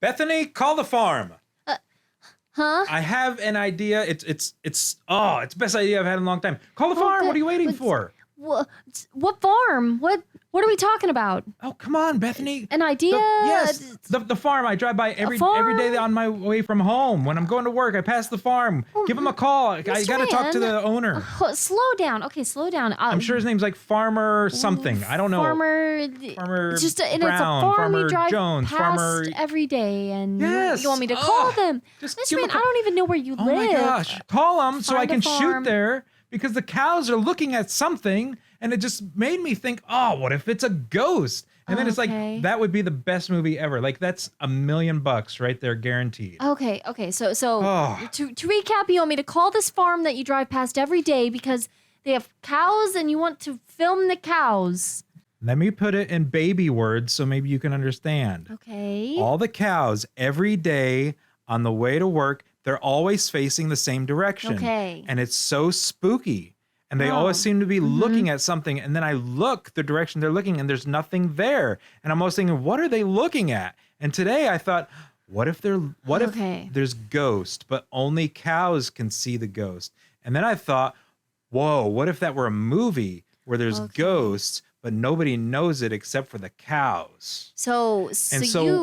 Bethany, call the farm. Huh? I have an idea. It's the best idea I've had in a long time. Call the farm. What are you waiting for? What farm? What are we talking about? Oh, come on, Bethany. An idea? Yes, the farm. I drive by every day on my way from home. When I'm going to work, I pass the farm. Give him a call. I got to talk to the owner. Slow down. Okay, slow down. I'm sure his name's like Farmer something. I don't know. Farmer Brown, it's a farm Farmer you drive Jones, past Farmer every day, and yes. you want me to call them? Mr. Man, I don't even know where you live. Oh my gosh, call them so I can shoot farm. there because the cows are looking at something. And it just made me think, oh, what if it's a ghost? And then it's like, that would be the best movie ever. Like, that's $1 million right there, guaranteed. Okay. So to recap, you want me to call this farm that you drive past every day because they have cows and you want to film the cows. Let me put it in baby words so maybe you can understand. Okay. All the cows, every day on the way to work, they're always facing the same direction. Okay. And it's so spooky. And they always seem to be looking at something. And then I look the direction they're looking and there's nothing there. And I'm always thinking, what are they looking at? And today I thought, what if there's ghost, but only cows can see the ghost? And then I thought, whoa, what if that were a movie where there's ghosts, but nobody knows it except for the cows? So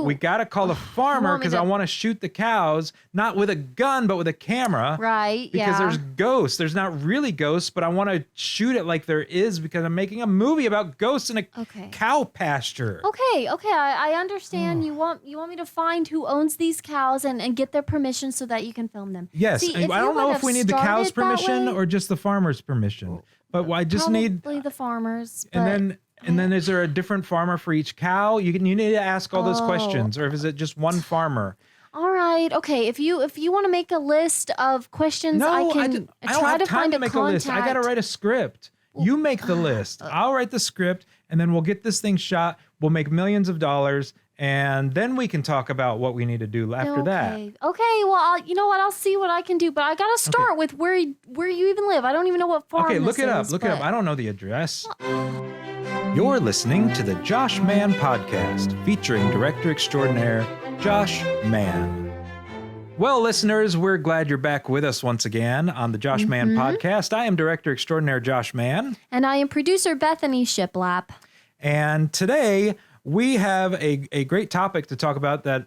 we got to call the farmer because I want to shoot the cows, not with a gun, but with a camera. Right, because there's ghosts. There's not really ghosts, but I want to shoot it like there is because I'm making a movie about ghosts in a cow pasture. Okay. I understand. You want me to find who owns these cows and get their permission so that you can film them. Yes. See, I don't know if we need the cows' permission or just the farmer's permission. But I just need probably the farmers. And then is there a different farmer for each cow? You need to ask all those questions, or is it just one farmer? All right. Okay. If you want to make a list of questions, I don't have to time find to make a list. I got to write a script. You make the list. I'll write the script, and then we'll get this thing shot. We'll make millions of dollars, and then we can talk about what we need to do after that. Okay. Well, you know what? I'll see what I can do, but I got to start with where you even live. I don't even know what farm. Okay, look it up. Look it up. I don't know the address. You're listening to the Josh Mann Podcast, featuring director extraordinaire Josh Mann. Well, listeners, we're glad you're back with us once again on the Josh Mann Podcast. I am director extraordinaire Josh Mann. And I am producer Bethany Shiplap. And today we have a great topic to talk about that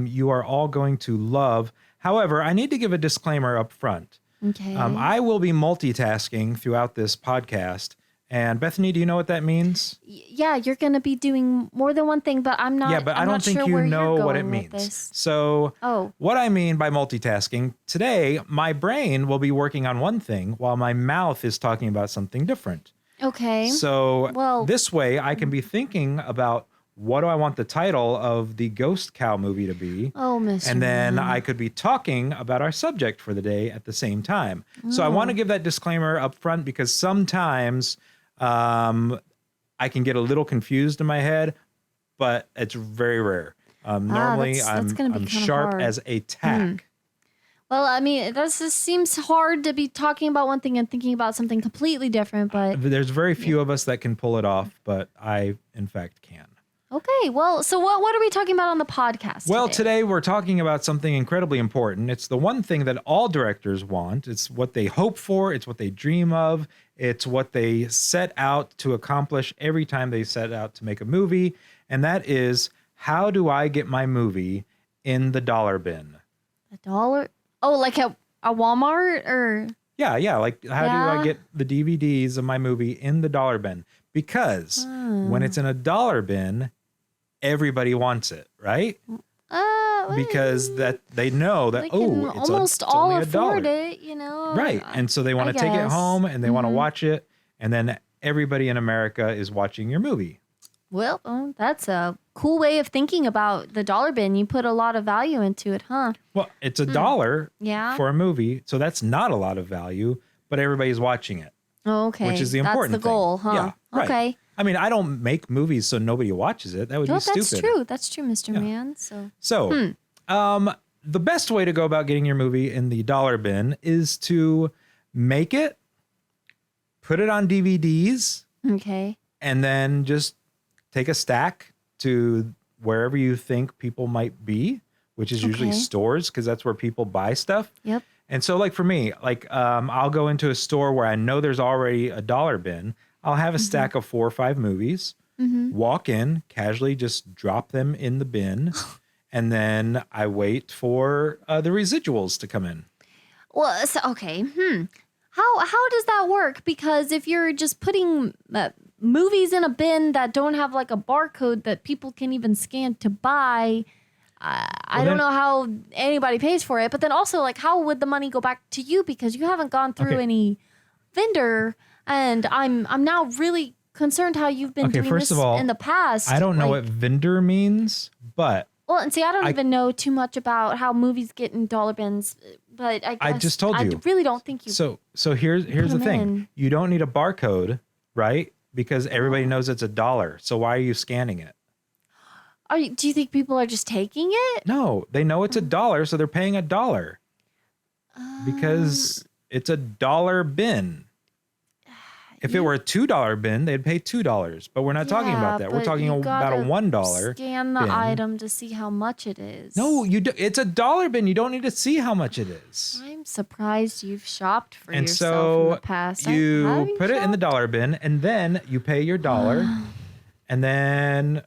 you are all going to love. However, I need to give a disclaimer up front. Okay. I will be multitasking throughout this podcast. And Bethany, do you know what that means? Yeah, you're going to be doing more than one thing, but I'm not. Yeah, but I don't think you know what it means. So what I mean by multitasking, today my brain will be working on one thing while my mouth is talking about something different. Okay. So this way I can be thinking about what do I want the title of the ghost cow movie to be? Oh, Mr. And then I could be talking about our subject for the day at the same time. So I want to give that disclaimer up front because sometimes I can get a little confused in my head, but it's very rare. Normally, I'm sharp hard. as a tack. Well, I mean, this just seems hard to be talking about one thing and thinking about something completely different, but... There's very few of us that can pull it off, but I, in fact, can. Okay, well, so what are we talking about on the podcast Well, today we're talking about something incredibly important. It's the one thing that all directors want. It's what they hope for. It's what they dream of. It's what they set out to accomplish every time they set out to make a movie. And that is, how do I get my movie in the dollar bin? The dollar? Oh, like a Walmart or... Yeah. Like, how do I get the DVDs of my movie in the dollar bin? Because when it's in a dollar bin, everybody wants it, right? Because that they know that it's almost all only afford $1. It, you know. Right, and so they want to take it home and they want to watch it, and then everybody in America is watching your movie. Well, that's a cool way of thinking about the dollar bin. You put a lot of value into it, huh? Well, it's $1 for a movie, so that's not a lot of value, but everybody's watching it. Oh, okay. Which is the important thing. That's the goal, huh? Yeah, right. Okay. I mean, I don't make movies so nobody watches it. That would be stupid. That's true. That's true, Mr. Mann. So, the best way to go about getting your movie in the dollar bin is to make it, put it on DVDs. Okay. And then just take a stack to wherever you think people might be. which is usually stores because that's where people buy stuff. Yep. And so like for me, like I'll go into a store where I know there's already a dollar bin. I'll have a stack of 4 or 5 movies, walk in, casually just drop them in the bin, and then I wait for the residuals to come in. Well, so, okay. How does that work? Because if you're just putting movies in a bin that don't have like a barcode that people can even scan to buy, I don't know how anybody pays for it. But then also, like, how would the money go back to you? Because you haven't gone through any vendor, and I'm now really concerned how you've been doing first this of all, in the past. I don't know what vendor means, but well, and see, I don't even know too much about how movies get in dollar bins. But I just told you. I really don't think you. So here's the thing. In. You don't need a barcode, right? Because everybody knows it's $1. So why are you scanning it? Do you think people are just taking it? No, they know it's $1, so they're paying $1 because it's $1 bin. If it were a $2 bin, they'd pay $2. But we're not talking about that. We're talking about a $1 scan the bin. item to see how much it is. No, it's $1 bin. You don't need to see how much it is. I'm surprised you've shopped for and yourself so in the past. You put it in the dollar bin, and then you pay your dollar, and then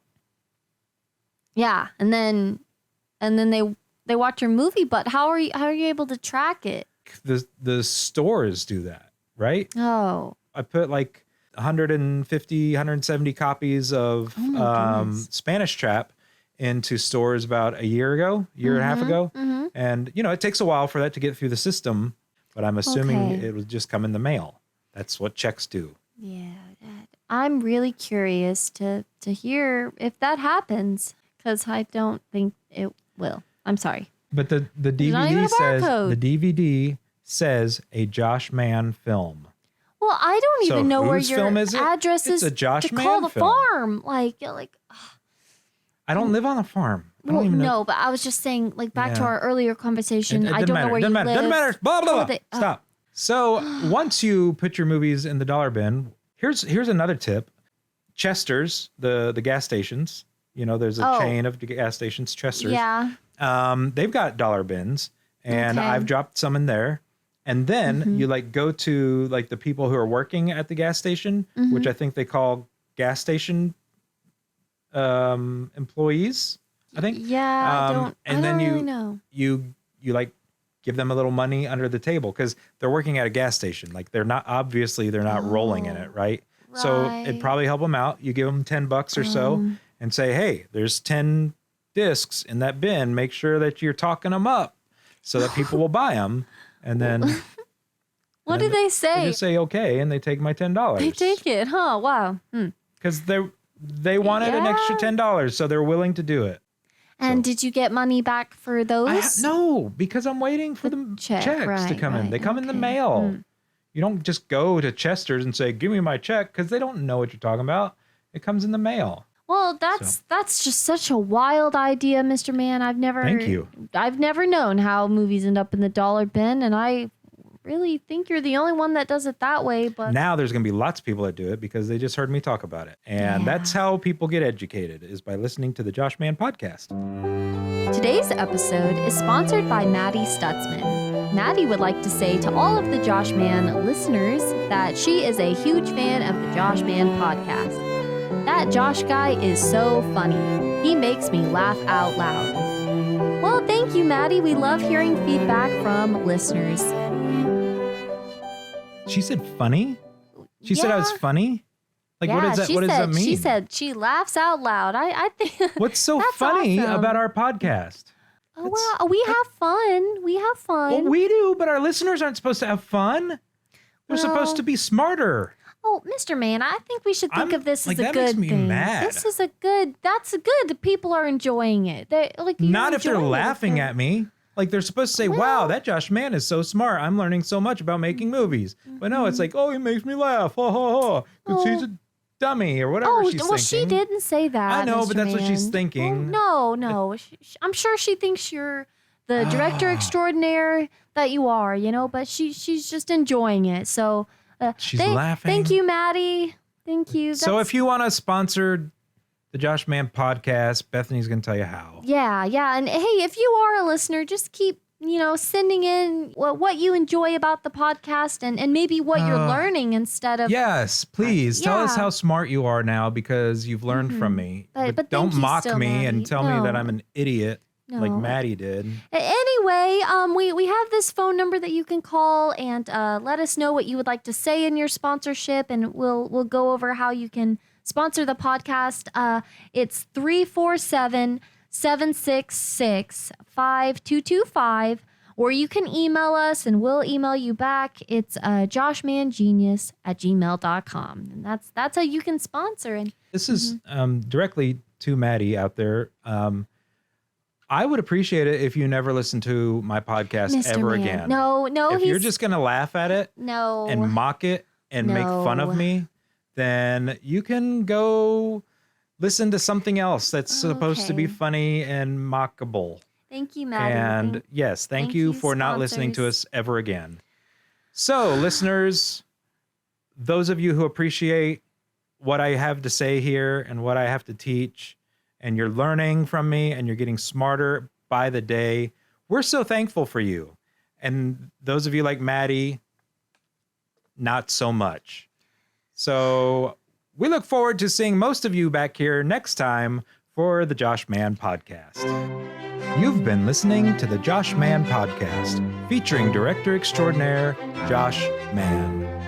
and then they watch your movie. But how are you able to track it? The stores do that, right? Oh. I put like 150, 170 copies of Spanish Trap into stores about a year and a half ago. And, it takes a while for that to get through the system, but I'm assuming it would just come in the mail. That's what checks do. Yeah. I'm really curious to hear if that happens, because I don't think it will. I'm sorry. But the DVD says a Josh Mann film. Well, I don't even know where your film is it? address is It's a Josh to Mann call the film. farm. Like. I don't live on a farm. I Well, don't even know. no, but I was just saying, like, back to our earlier conversation. I don't know where you live. Doesn't matter. Blah, blah, blah. Stop. So once you put your movies in the dollar bin, here's another tip. Chester's, the gas stations. There's a chain of gas stations, Chester's. Yeah. They've got dollar bins, and I've dropped some in there. And then you go to the people who are working at the gas station, which I think they call gas station employees, I think. Yeah, I don't really know. You give them a little money under the table because they're working at a gas station. Like they're not rolling in it, right? So it'd probably help them out. You give them $10 or so and say, hey, there's 10 discs in that bin. Make sure that you're talking them up so that people will buy them. And then what do they say? They just say okay, and they take my $10. They take it, huh? Wow. Because they wanted an extra $10, so they're willing to do it. And did you get money back for those? No, because I'm waiting for the checks to come in. They come in the mail. You don't just go to Chester's and say, "Give me my check," because they don't know what you're talking about. It comes in the mail. Well, that's just such a wild idea, Mr. Mann. Thank you. I've never known how movies end up in the dollar bin, and I really think you're the only one that does it that way. But now there's going to be lots of people that do it because they just heard me talk about it. And that's how people get educated, is by listening to the Josh Mann Podcast. Today's episode is sponsored by Maddie Stutzman. Maddie would like to say to all of the Josh Mann listeners that she is a huge fan of the Josh Mann Podcast. That Josh guy is so funny. He makes me laugh out loud. Well, thank you, Maddie. We love hearing feedback from listeners. She said funny? She said I was funny? What does that mean? She said she laughs out loud. I think. What's so funny about our podcast? Oh, well, we have fun. We have fun. Well, we do, but our listeners aren't supposed to have fun. They're supposed to be smarter. Oh, Mr. Mann, I think we should think of this as a that good makes me thing. mad. That's good. People are enjoying it. Not if they're laughing at me. Like they're supposed to say, wow, that Josh Mann is so smart. I'm learning so much about making movies. But no, it's like, oh, he makes me laugh. Ha, ha, ha. Because he's a dummy or whatever she's thinking. She didn't say that. I know, Mr. but that's what she's thinking. No. I'm sure she thinks you're the director extraordinaire that you are, but she's just enjoying it. So she's laughing. Thank you, Maddie. Thank you. So if you want to sponsor the Josh Mann Podcast. Bethany's going to tell you how. Yeah. And hey, if you are a listener, just keep, sending in what you enjoy about the podcast and maybe what you're learning instead of. Yes, please. Tell us how smart you are now because you've learned from me. But don't mock me Maddie. and tell me that I'm an idiot like Maddie did. Anyway, we have this phone number that you can call and let us know what you would like to say in your sponsorship, and we'll go over how you can sponsor the podcast. It's 347-766-5225, or you can email us and we'll email you back. It's joshmangenius@gmail.com, and that's how you can sponsor. And this is directly to Maddie out there. I would appreciate it if you never listen to my podcast Mr. ever Man. again. No, if you're just going to laugh at it and mock it and make fun of me, then you can go listen to something else that's supposed to be funny and mockable. Thank you, Maddie. And yes, thank you for not listening to us ever again. So, listeners, those of you who appreciate what I have to say here and what I have to teach, and you're learning from me and you're getting smarter by the day, we're so thankful for you. And those of you like Maddie, not so much. So we look forward to seeing most of you back here next time for the Josh Mann Podcast. You've been listening to the Josh Mann Podcast, featuring Director Extraordinaire Josh Mann.